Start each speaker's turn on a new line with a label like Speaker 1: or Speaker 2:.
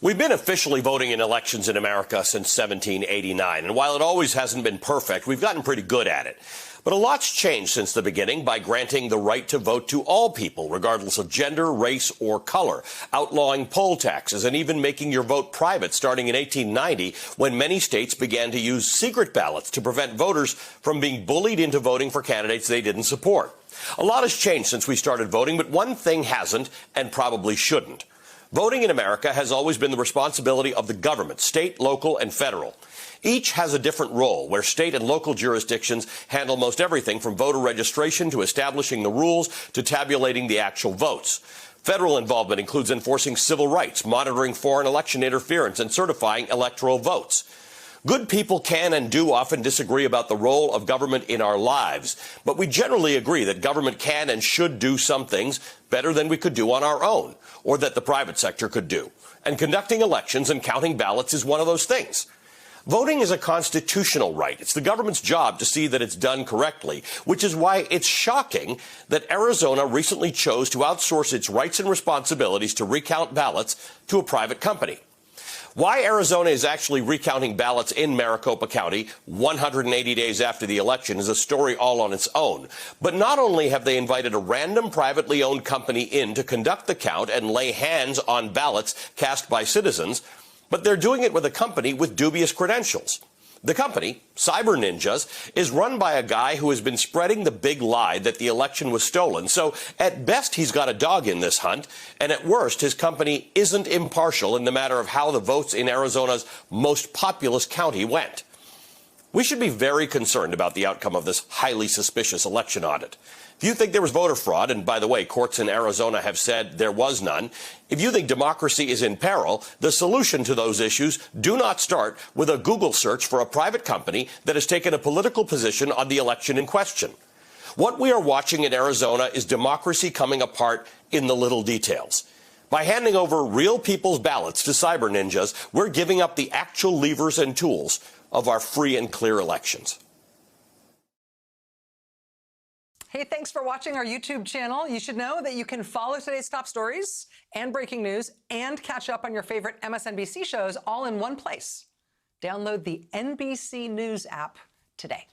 Speaker 1: We've been officially voting in elections in America since 1789, and while it always hasn't been perfect, we've gotten pretty good at it. But a lot's changed since the beginning by granting the right to vote to all people, regardless of gender, race, or color, outlawing poll taxes, and even making your vote private starting in 1890, when many states began to use secret ballots to prevent voters from being bullied into voting for candidates they didn't support. A lot has changed since we started voting, but one thing hasn't, and probably shouldn't. Voting in America has always been the responsibility of the government, state, local, and federal. Each has a different role, where state and local jurisdictions handle most everything from voter registration to establishing the rules to tabulating the actual votes. Federal involvement includes enforcing civil rights, monitoring foreign election interference, and certifying electoral votes. Good people can and do often disagree about the role of government in our lives, but we generally agree that government can and should do some things better than we could do on our own, or that the private sector could do. And conducting elections and counting ballots is one of those things. Voting is a constitutional right. It's the government's job to see that it's done correctly, which is why it's shocking that Arizona recently chose to outsource its rights and responsibilities to recount ballots to a private company. Why Arizona is actually recounting ballots in Maricopa County 180 days after the election is a story all on its own. But not only have they invited a random privately owned company in to conduct the count and lay hands on ballots cast by citizens, but they're doing it with a company with dubious credentials. The company, Cyber Ninjas, is run by a guy who has been spreading the big lie that the election was stolen. So at best, he's got a dog in this hunt, and at worst, his company isn't impartial in the matter of how the votes in Arizona's most populous county went. We should be very concerned about the outcome of this highly suspicious election audit. If you think there was voter fraud, and by the way, courts in Arizona have said there was none, if you think democracy is in peril, the solution to those issues do not start with a Google search for a private company that has taken a political position on the election in question. What we are watching in Arizona is democracy coming apart in the little details. By handing over real people's ballots to Cyber Ninjas, we're giving up the actual levers and tools of our free and clear elections.
Speaker 2: Hey, thanks for watching our YouTube channel. You should know that you can follow today's top stories and breaking news and catch up on your favorite MSNBC shows all in one place. Download the NBC News app today.